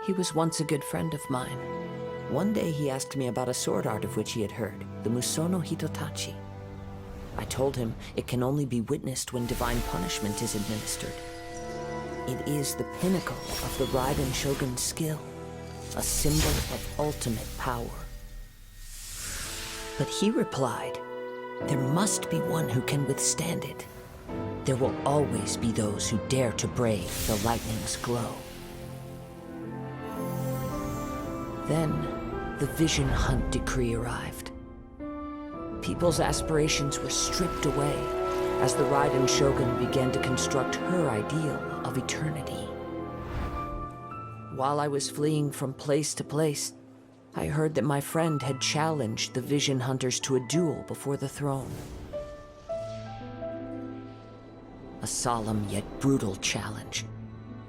He was once a good friend of mine. One day he asked me about a sword art of which he had heard, the Musono Hitotachi. I told him it can only be witnessed when divine punishment is administered. It is the pinnacle of the Raiden Shogun's skill, a symbol of ultimate power. But he replied, there must be one who can withstand it. There will always be those who dare to brave the lightning's glow. Then, the Vision Hunt decree arrived. People's aspirations were stripped away as the Raiden Shogun began to construct her ideal of eternity. While I was fleeing from place to place, I heard that my friend had challenged the Vision Hunters to a duel before the throne. A solemn yet brutal challenge.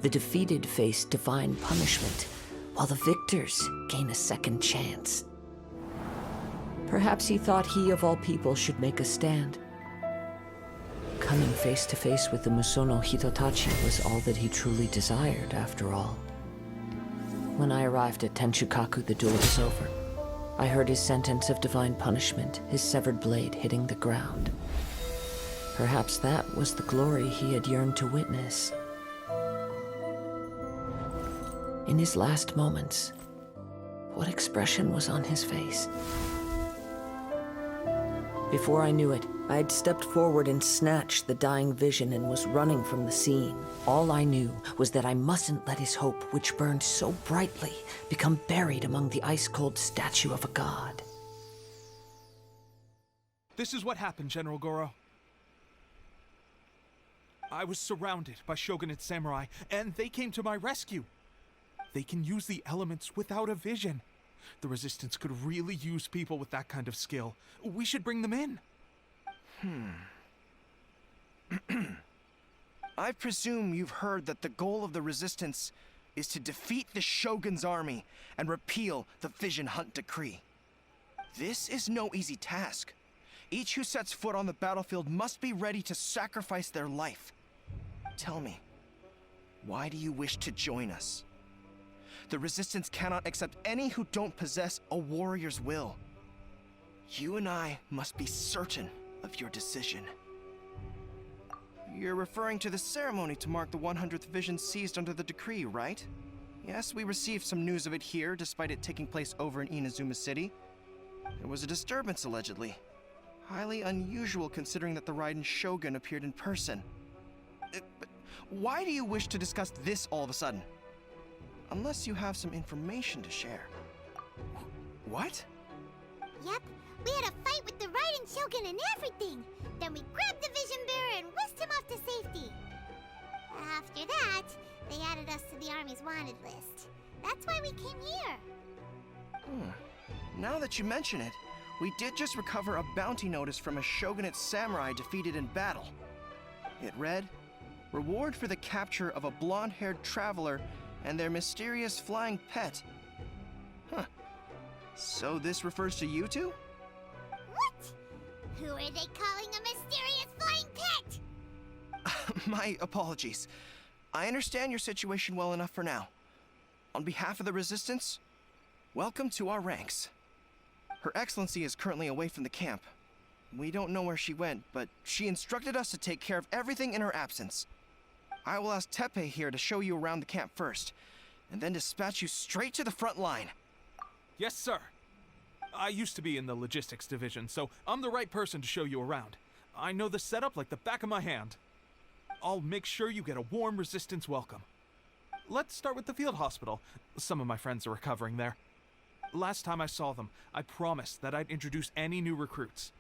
The defeated face divine punishment, while the victors gain a second chance. Perhaps he thought he of all people should make a stand. Coming face to face with the Musono Hitotachi was all that he truly desired, after all. When I arrived at Tenshukaku, the duel was over. I heard his sentence of divine punishment, his severed blade hitting the ground. Perhaps that was the glory he had yearned to witness. In his last moments, what expression was on his face? Before I knew it, I had stepped forward and snatched the dying vision and was running from the scene. All I knew was that I mustn't let his hope, which burned so brightly, become buried among the ice-cold statue of a god. This is what happened, General Goro. I was surrounded by shogunate samurai, and they came to my rescue. They can use the elements without a vision. The Resistance could really use people with that kind of skill. We should bring them in. I presume you've heard that the goal of the Resistance is to defeat the Shogun's army and repeal the Vision Hunt decree. This is no easy task. Each who sets foot on the battlefield must be ready to sacrifice their life. Tell me, why do you wish to join us? The Resistance cannot accept any who don't possess a warrior's will. You and I must be certain of your decision. You're referring to the ceremony to mark the 100th vision seized under the decree, right? Yes, we received some news of it here, despite it taking place over in Inazuma City. There was a disturbance, allegedly. Highly unusual considering that the Raiden Shogun appeared in person. But why do you wish to discuss this all of a sudden? Unless you have some information to share. What? Yep, we had a fight with the Raiden Shogun and everything. Then we grabbed the Vision Bearer and whisked him off to safety. After that, they added us to the Army's wanted list. That's why we came here. Now that you mention it, we did just recover a bounty notice from a shogunate samurai defeated in battle. It read, "Reward for the capture of a blonde-haired traveler and their mysterious flying pet." Huh. So this refers to you two? What? Who are they calling a mysterious flying pet? My apologies. I understand your situation well enough for now. On behalf of the Resistance, welcome to our ranks. Her Excellency is currently away from the camp. We don't know where she went, but she instructed us to take care of everything in her absence. I will ask Teppei here to show you around the camp first, and then dispatch you straight to the front line. Yes, sir. I used to be in the logistics division, so I'm the right person to show you around. I know the setup like the back of my hand. I'll make sure you get a warm Resistance welcome. Let's start with the field hospital. Some of my friends are recovering there. Last time I saw them, I promised that I'd introduce any new recruits.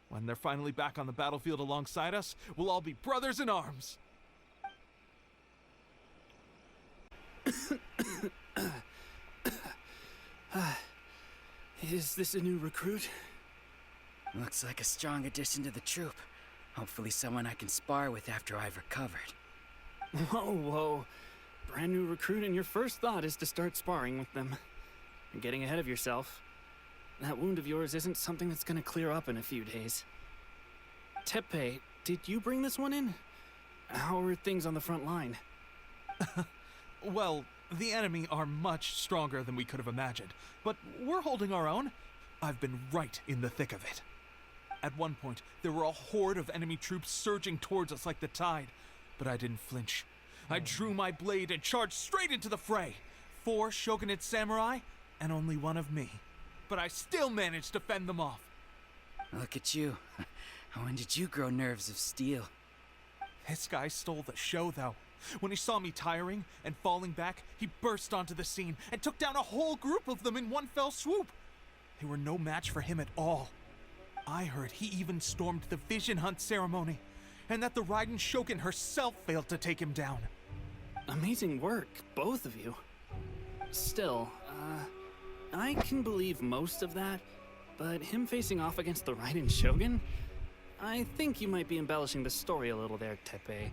When they're finally back on the battlefield alongside us, we'll all be brothers in arms. Is this a new recruit? Looks like a strong addition to the troop. Hopefully someone I can spar with after I've recovered. Whoa. Brand new recruit and your first thought is to start sparring with them. You're getting ahead of yourself. That wound of yours isn't something that's gonna clear up in a few days. Teppei, did you bring this one in? How are things on the front line? Well, the enemy are much stronger than we could have imagined, but we're holding our own. I've been right in the thick of it. At one point, there were a horde of enemy troops surging towards us like the tide, but I didn't flinch. I drew my blade and charged straight into the fray. 4 shogunate samurai, and only 1 of me. But I still managed to fend them off. Look at you. When did you grow nerves of steel? This guy stole the show, though. When he saw me tiring and falling back, he burst onto the scene and took down a whole group of them in one fell swoop. They were no match for him at all. I heard he even stormed the vision hunt ceremony, and that the Raiden Shogun herself failed to take him down. Amazing work, both of you. Still, I can believe most of that, but him facing off against the Raiden Shogun? I think you might be embellishing the story a little there, Teppei.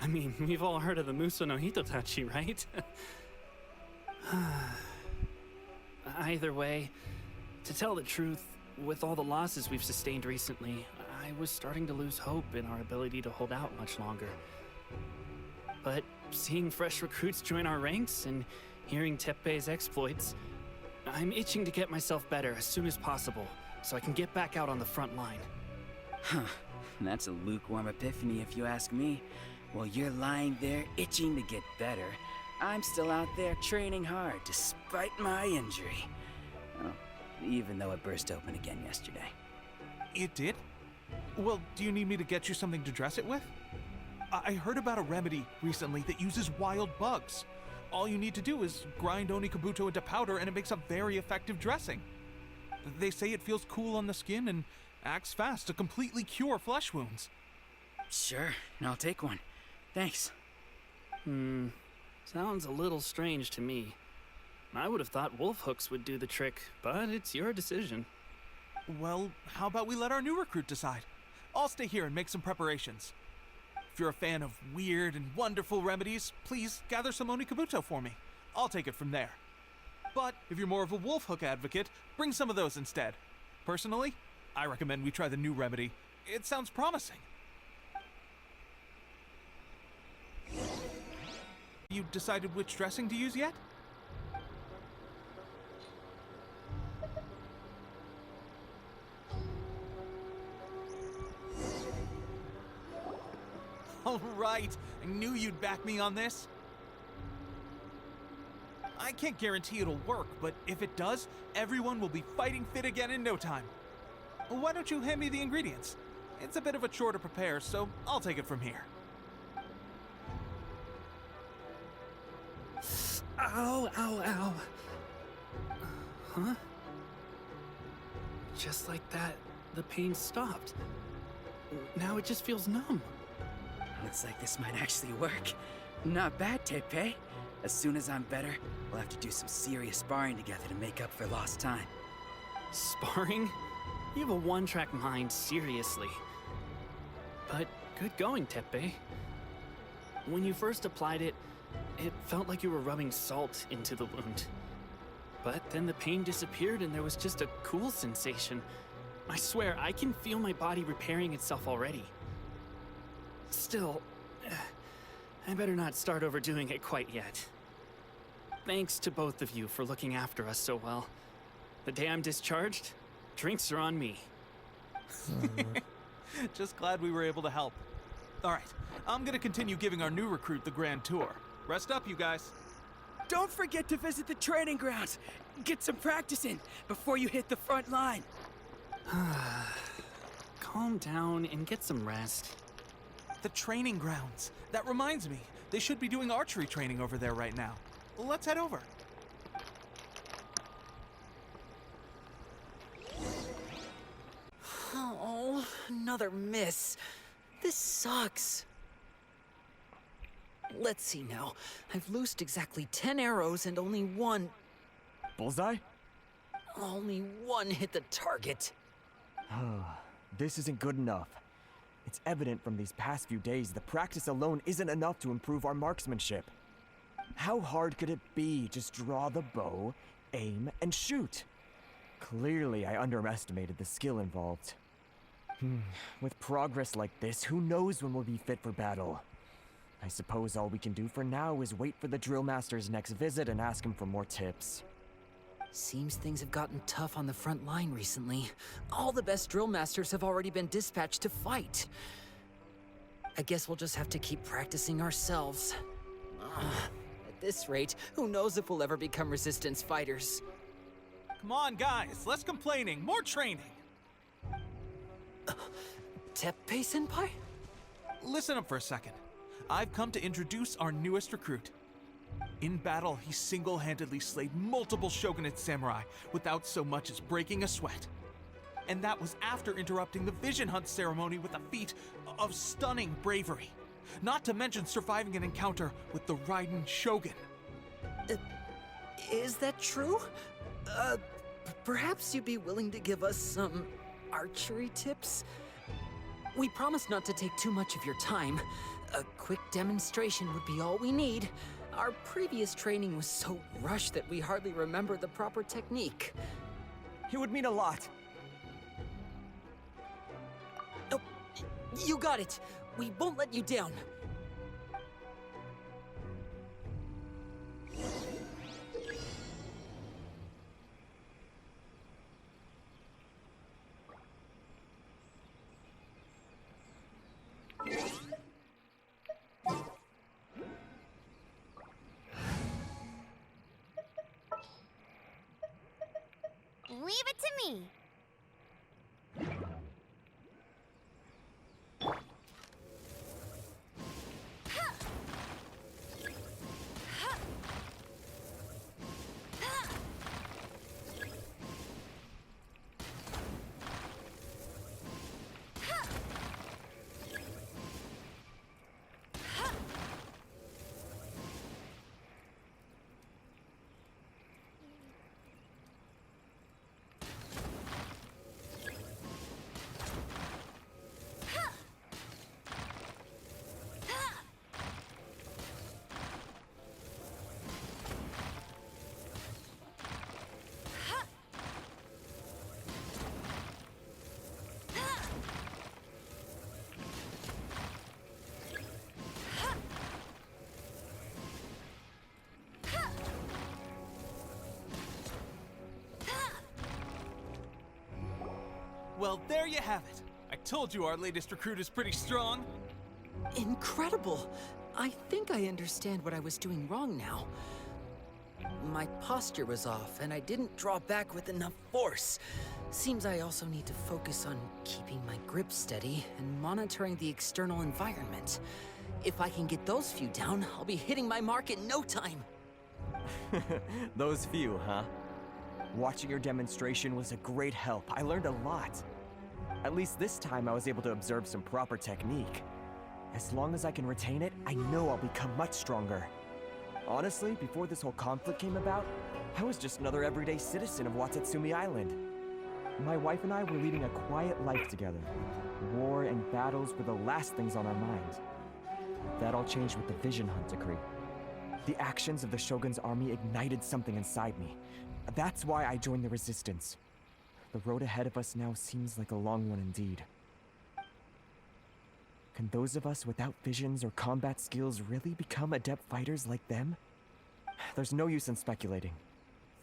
I mean, we've all heard of the Muso no Hitotachi, right? Either way, to tell the truth, with all the losses we've sustained recently, I was starting to lose hope in our ability to hold out much longer. But seeing fresh recruits join our ranks and hearing Teppei's exploits, I'm itching to get myself better as soon as possible so I can get back out on the front line. Huh. That's a lukewarm epiphany if you ask me. While you're lying there itching to get better, I'm still out there training hard despite my injury. Well, even though it burst open again yesterday. It did? Well, do you need me to get you something to dress it with? I heard about a remedy recently that uses wild bugs. All you need to do is grind Onikabuto into powder and it makes a very effective dressing. They say it feels cool on the skin and acts fast to completely cure flesh wounds. Sure, I'll take one. Thanks. Sounds a little strange to me. I would have thought wolf hooks would do the trick, but it's your decision. Well, how about we let our new recruit decide? I'll stay here and make some preparations. If you're a fan of weird and wonderful remedies, please gather some Onikabuto for me. I'll take it from there. But if you're more of a wolf hook advocate, bring some of those instead. Personally, I recommend we try the new remedy. It sounds promising. You decided which dressing to use yet? All right, I knew you'd back me on this. I can't guarantee it'll work, but if it does, everyone will be fighting fit again in no time. Why don't you hand me the ingredients? It's a bit of a chore to prepare, so I'll take it from here. Ow, ow, ow. Huh? Just like that, the pain stopped. Now it just feels numb. Looks like this might actually work. Not bad, Teppei. As soon as I'm better, we'll have to do some serious sparring together to make up for lost time. Sparring? You have a one-track mind, seriously. But good going, Teppei. When you first applied it, it felt like you were rubbing salt into the wound. But then the pain disappeared and there was just a cool sensation. I swear, I can feel my body repairing itself already. Still, I better not start overdoing it quite yet. Thanks to both of you for looking after us so well. The day I'm discharged, drinks are on me. Just glad we were able to help. All right, I'm gonna continue giving our new recruit the grand tour. Rest up, you guys. Don't forget to visit the training grounds. Get some practice in before you hit the front line. Calm down and get some rest. The training grounds. That reminds me, they should be doing archery training over there right now. Let's head over. Oh, another miss. This sucks. Let's see now. I've loosed exactly 10 arrows and only one hit the target. This isn't good enough. It's evident from these past few days the practice alone isn't enough to improve our marksmanship. How hard could it be? Just draw the bow, aim, and shoot. Clearly, I underestimated the skill involved. With progress like this, who knows when we'll be fit for battle? I suppose all we can do for now is wait for the drill master's next visit and ask him for more tips. Seems things have gotten tough on the front line recently. All the best drill masters have already been dispatched to fight. I guess we'll just have to keep practicing ourselves. At this rate, who knows if we'll ever become resistance fighters. Come on, guys, less complaining, more training. Teppei-senpai? Listen up for a second. I've come to introduce our newest recruit. In battle, he single-handedly slayed multiple shogunate samurai without so much as breaking a sweat. And that was after interrupting the vision hunt ceremony with a feat of stunning bravery. Not to mention surviving an encounter with the Raiden Shogun. Is that true? Perhaps you'd be willing to give us some archery tips? We promise not to take too much of your time. A quick demonstration would be all we need. Our previous training was so rushed that we hardly remember the proper technique. It would mean a lot. Oh, you got it. We won't let you down. Leave it to me. Well, there you have it. I told you our latest recruit is pretty strong. Incredible! I think I understand what I was doing wrong now. My posture was off, and I didn't draw back with enough force. Seems I also need to focus on keeping my grip steady and monitoring the external environment. If I can get those few down, I'll be hitting my mark in no time. Those few, huh? Watching your demonstration was a great help. I learned a lot. At least this time I was able to observe some proper technique. As long as I can retain it, I know I'll become much stronger. Honestly, before this whole conflict came about, I was just another everyday citizen of Watatsumi Island. My wife and I were leading a quiet life together. War and battles were the last things on our mind. That all changed with the Vision Hunt decree. The actions of the Shogun's army ignited something inside me. That's why I joined the Resistance. The road ahead of us now seems like a long one indeed. Can those of us without visions or combat skills really become adept fighters like them? There's no use in speculating.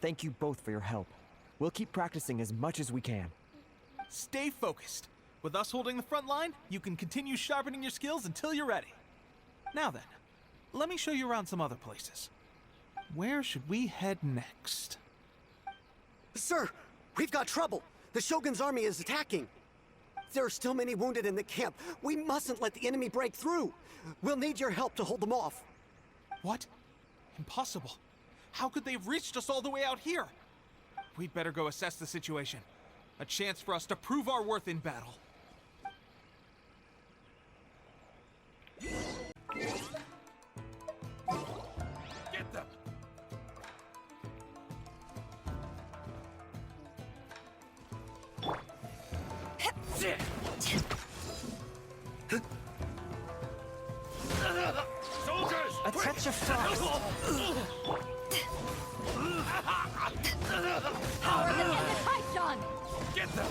Thank you both for your help. We'll keep practicing as much as we can. Stay focused. With us holding the front line, you can continue sharpening your skills until you're ready. Now then, let me show you around some other places. Where should we head next? Sir, we've got trouble. The Shogun's army is attacking. There are still many wounded in the camp. We mustn't let the enemy break through. We'll need your help to hold them off. What? Impossible. How could they have reached us all the way out here? We'd better go assess the situation. A chance for us to prove our worth in battle. Get them! Soldiers! A touch of frost! Power them in the python! Get them!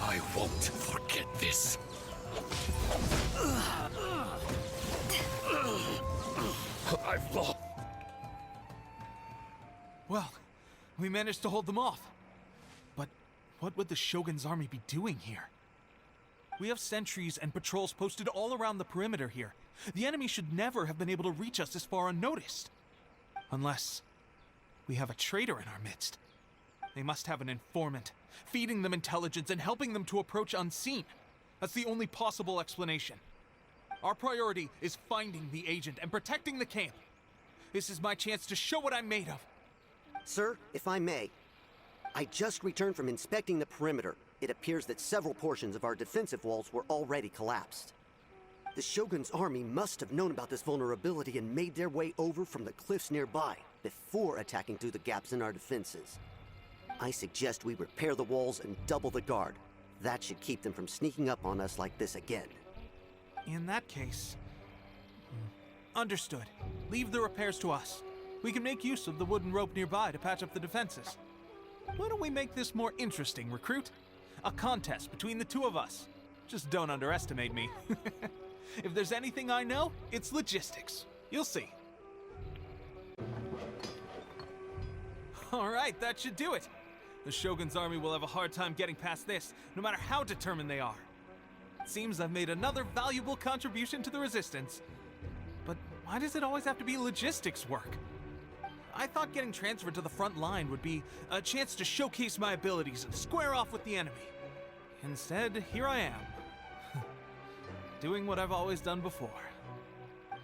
I won't forget this. Well, we managed to hold them off. But what would the Shogun's army be doing here? We have sentries and patrols posted all around the perimeter here. The enemy should never have been able to reach us this far unnoticed. Unless we have a traitor in our midst. They must have an informant, feeding them intelligence and helping them to approach unseen. That's the only possible explanation. Our priority is finding the agent and protecting the camp. This is my chance to show what I'm made of. Sir, if I may, I just returned from inspecting the perimeter. It appears that several portions of our defensive walls were already collapsed. The Shogun's army must have known about this vulnerability and made their way over from the cliffs nearby before attacking through the gaps in our defenses. I suggest we repair the walls and double the guard. That should keep them from sneaking up on us like this again. In that case... Understood. Leave the repairs to us. We can make use of the wooden rope nearby to patch up the defenses. Why don't we make this more interesting, recruit? A contest between the two of us. Just don't underestimate me. If there's anything I know, it's logistics. You'll see. Alright, that should do it. The Shogun's army will have a hard time getting past this, no matter how determined they are. It seems I've made another valuable contribution to the Resistance. But why does it always have to be logistics work? I thought getting transferred to the front line would be a chance to showcase my abilities and square off with the enemy. Instead, here I am. Doing what I've always done before.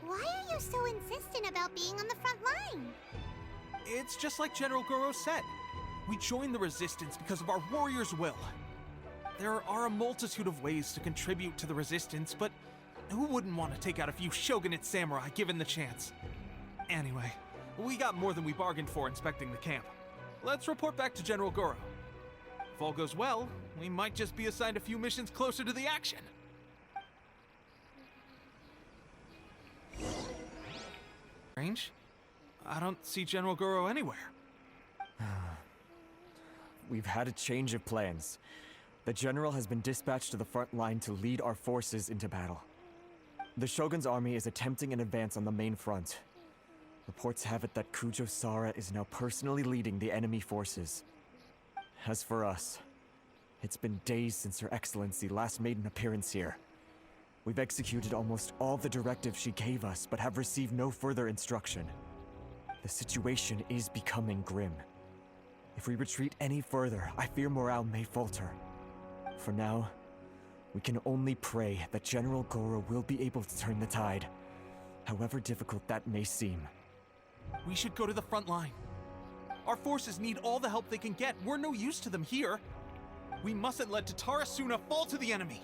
Why are you so insistent about being on the front line? It's just like General Goro said. We joined the Resistance because of our warriors' will. There are a multitude of ways to contribute to the Resistance, but who wouldn't want to take out a few shogunate samurai given the chance? Anyway, we got more than we bargained for inspecting the camp. Let's report back to General Goro. If all goes well, we might just be assigned a few missions closer to the action. Strange. I don't see General Goro anywhere. We've had a change of plans. The general has been dispatched to the front line to lead our forces into battle. The Shogun's army is attempting an advance on the main front. Reports have it that Kujo Sara is now personally leading the enemy forces. As for us, it's been days since Her Excellency last made an appearance here. We've executed almost all the directives she gave us, but have received no further instruction. The situation is becoming grim. If we retreat any further, I fear morale may falter. For now, we can only pray that General Goro will be able to turn the tide, however difficult that may seem. We should go to the front line. Our forces need all the help they can get. We're no use to them here. We mustn't let Tatara Suna fall to the enemy.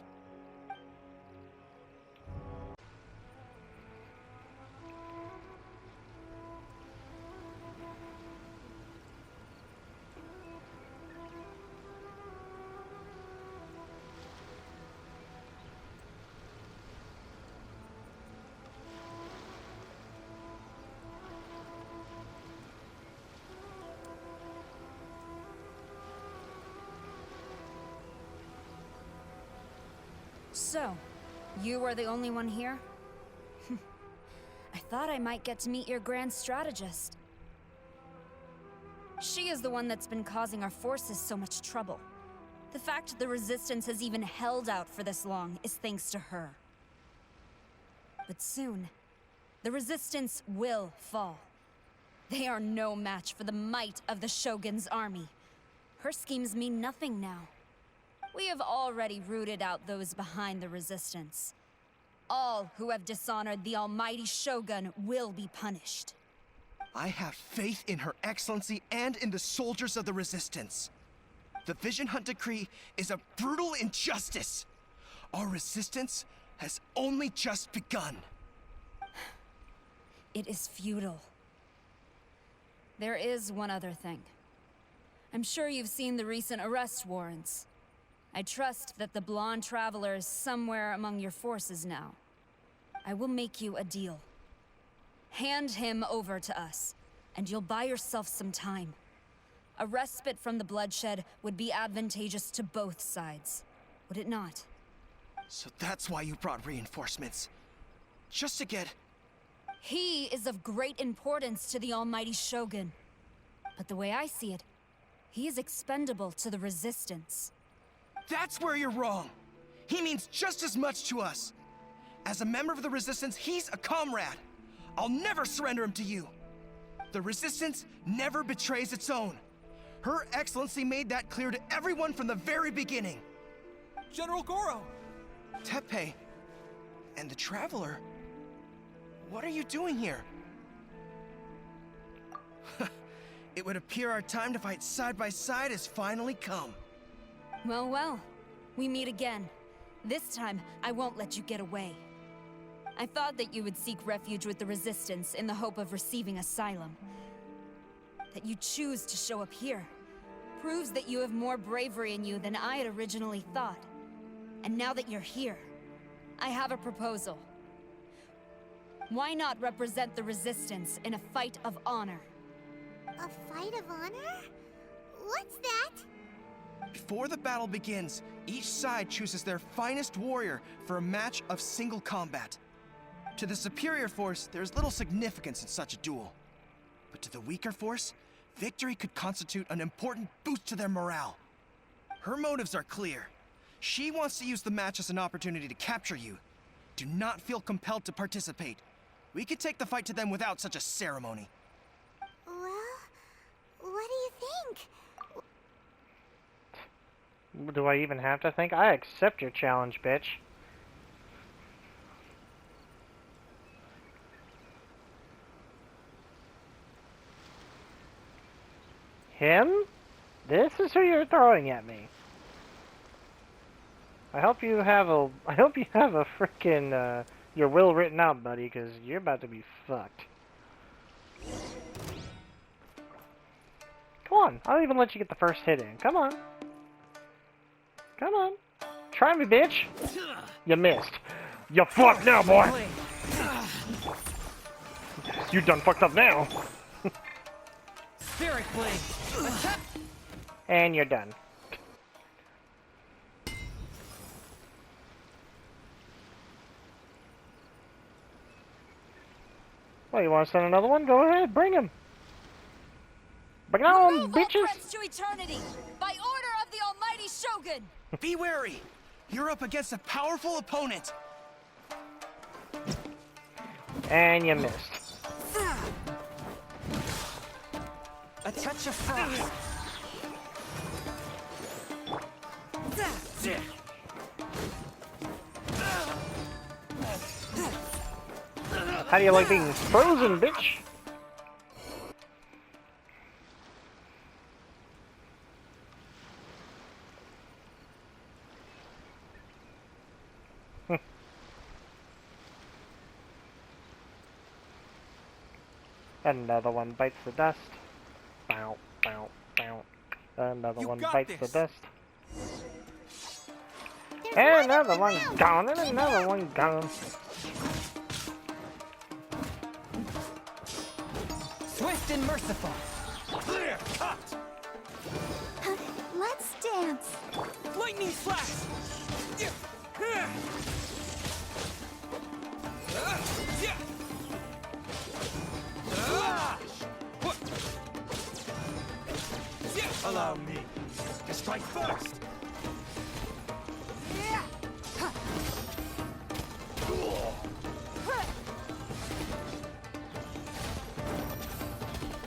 So, you are the only one here? I thought I might get to meet your grand strategist. She is the one that's been causing our forces so much trouble. The fact the Resistance has even held out for this long is thanks to her. But soon, the Resistance will fall. They are no match for the might of the Shogun's army. Her schemes mean nothing now. We have already rooted out those behind the Resistance. All who have dishonored the almighty Shogun will be punished. I have faith in Her Excellency and in the soldiers of the Resistance. The Vision Hunt Decree is a brutal injustice. Our resistance has only just begun. It is futile. There is one other thing. I'm sure you've seen the recent arrest warrants. I trust that the blonde traveler is somewhere among your forces now. I will make you a deal. Hand him over to us, and you'll buy yourself some time. A respite from the bloodshed would be advantageous to both sides, would it not? So that's why you brought reinforcements. Just to get... He is of great importance to the almighty Shogun. But the way I see it, he is expendable to the Resistance. That's where you're wrong. He means just as much to us. As a member of the Resistance, he's a comrade. I'll never surrender him to you. The Resistance never betrays its own. Her Excellency made that clear to everyone from the very beginning. General Goro! Tepe and the Traveler, what are you doing here? It would appear our time to fight side by side has finally come. Well, well, we meet again. This time, I won't let you get away. I thought that you would seek refuge with the Resistance in the hope of receiving asylum. That you choose to show up here proves that you have more bravery in you than I had originally thought. And now that you're here, I have a proposal. Why not represent the Resistance in a fight of honor? A fight of honor? What's that? Before the battle begins, each side chooses their finest warrior for a match of single combat. To the superior force, there's little significance in such a duel. But to the weaker force, victory could constitute an important boost to their morale. Her motives are clear. She wants to use the match as an opportunity to capture you. Do not feel compelled to participate. We could take the fight to them without such a ceremony. Well, what do you think? Do I even have to think? I accept your challenge, bitch. Him? This is who you're throwing at me. I hope you have a frickin' your will written out, buddy, because you're about to be fucked. Come on, I'll even let you get the first hit in. Come on. Come on. Try me, bitch. You missed. You fucked now, boy. You done fucked up now. Spirit Blade! Attack! And you're done. Well, you want to send another one? Go ahead, bring him. Bring it on, Remove all bitches. threats to eternity, by order of the Almighty Shogun! Be wary! You're up against a powerful opponent! And you missed. A touch of frost! How do you like being frozen, bitch? Another one bites the dust. Bow, bow, bow. Another You one got bites this. the dust. There's And one another up one and gone, and another one gone. Swift and merciful! Clear! Cut! Let's dance. Lightning flash! Allow me to strike first!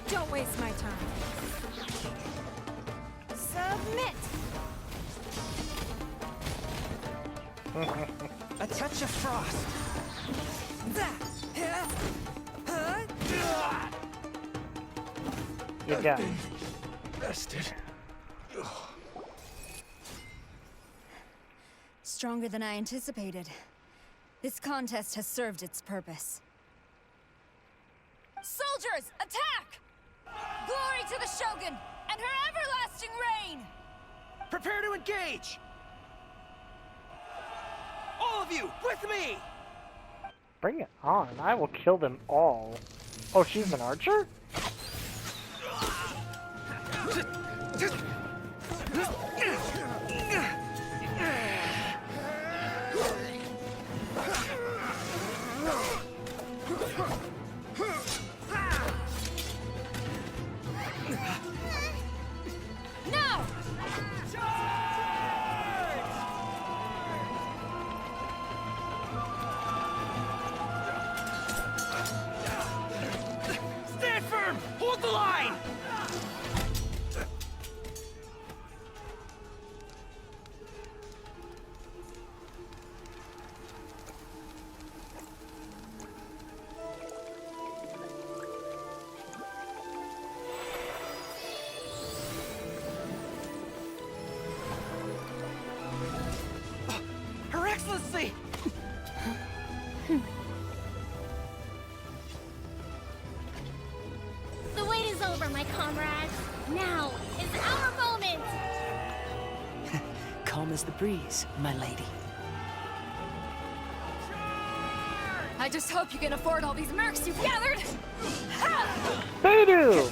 Don't waste my time. Submit! A touch of frost! You're done. Bested. Stronger than I anticipated. This contest has served its purpose. Soldiers, attack! Glory to the Shogun and her everlasting reign! Prepare to engage! All of you, with me! Bring it on. I will kill them all. Oh, she's an archer? Hold the line! Her Excellency! The wait is over, my comrades. Now is our moment! Calm as the breeze, my lady. I just hope you can afford all these mercs you've gathered! They do!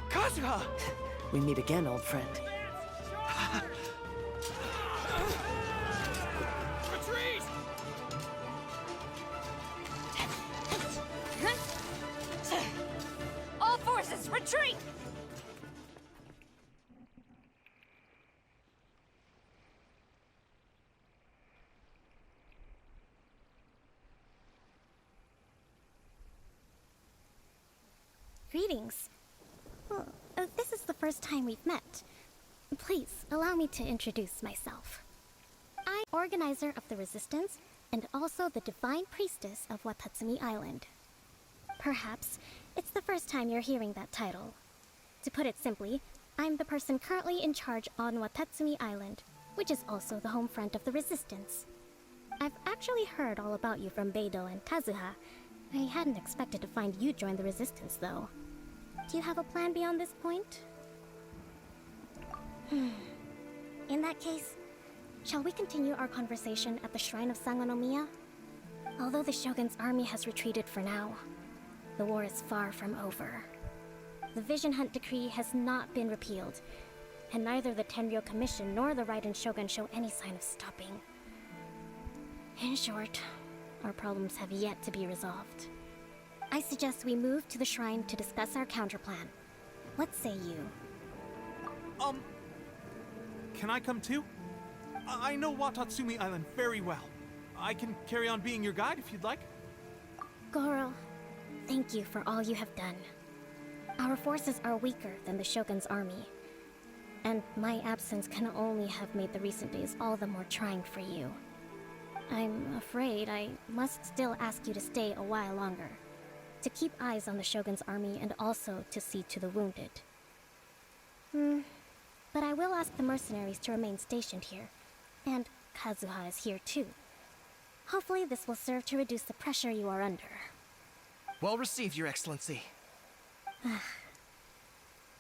Kazuha! We meet again, old friend. Retreat! All forces, retreat! Greetings. Well, this is the first time we've met. Please, allow me to introduce myself. I'm organizer of the Resistance and also the Divine Priestess of Watatsumi Island. Perhaps it's the first time you're hearing that title. To put it simply, I'm the person currently in charge on Watatsumi Island, which is also the home front of the Resistance. I've actually heard all about you from Beidou and Kazuha. I hadn't expected to find you join the Resistance, though. Do you have a plan beyond this point? In that case, shall we continue our conversation at the Shrine of Sangonomiya? Although the Shogun's army has retreated for now, the war is far from over. The Vision Hunt Decree has not been repealed, and neither the Tenryo Commission nor the Raiden Shogun show any sign of stopping. In short, our problems have yet to be resolved. I suggest we move to the shrine to discuss our counterplan. What say you? Can I come too? I know Watatsumi Island very well. I can carry on being your guide if you'd like. Goro, thank you for all you have done. Our forces are weaker than the Shogun's army, and my absence can only have made the recent days all the more trying for you. I'm afraid I must still ask you to stay a while longer, to keep eyes on the Shogun's army and also to see to the wounded. But I will ask the mercenaries to remain stationed here, and Kazuha is here too. Hopefully this will serve to reduce the pressure you are under. Well received, Your Excellency.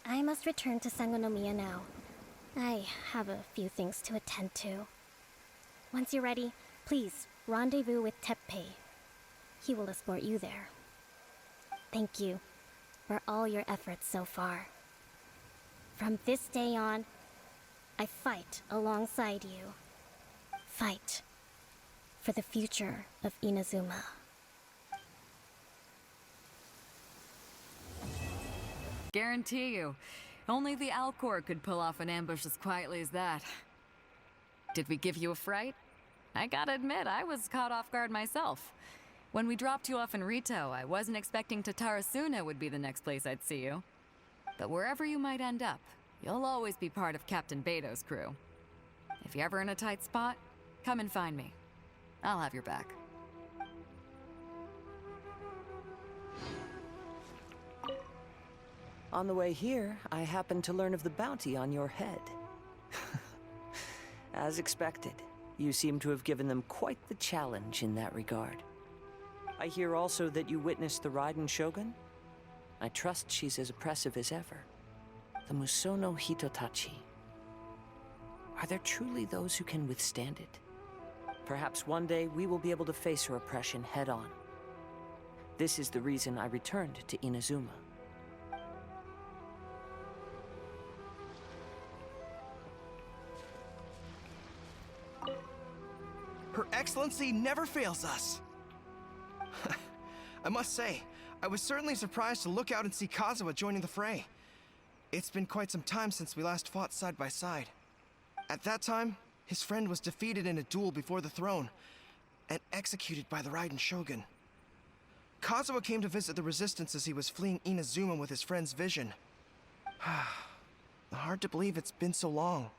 I must return to Sangonomiya now. I have a few things to attend to. Once you're ready, please rendezvous with Teppei. He will escort you there. Thank you for all your efforts so far. From this day on, I fight alongside you. Fight for the future of Inazuma. Guarantee you, only the Alcor could pull off an ambush as quietly as that. Did we give you a fright? I gotta admit, I was caught off guard myself. When we dropped you off in Rito, I wasn't expecting Tatarasuna would be the next place I'd see you. But wherever you might end up, you'll always be part of Captain Beto's crew. If you're ever in a tight spot, come and find me. I'll have your back. On the way here, I happened to learn of the bounty on your head. As expected, you seem to have given them quite the challenge in that regard. I hear also that you witnessed the Raiden Shogun? I trust she's as oppressive as ever. The Musono Hitotachi. Are there truly those who can withstand it? Perhaps one day we will be able to face her oppression head on. This is the reason I returned to Inazuma. Her Excellency never fails us. I must say, I was certainly surprised to look out and see Kazuha joining the fray. It's been quite some time since we last fought side by side. At that time, his friend was defeated in a duel before the throne and executed by the Raiden Shogun. Kazuha came to visit the Resistance as he was fleeing Inazuma with his friend's vision. Hard to believe it's been so long.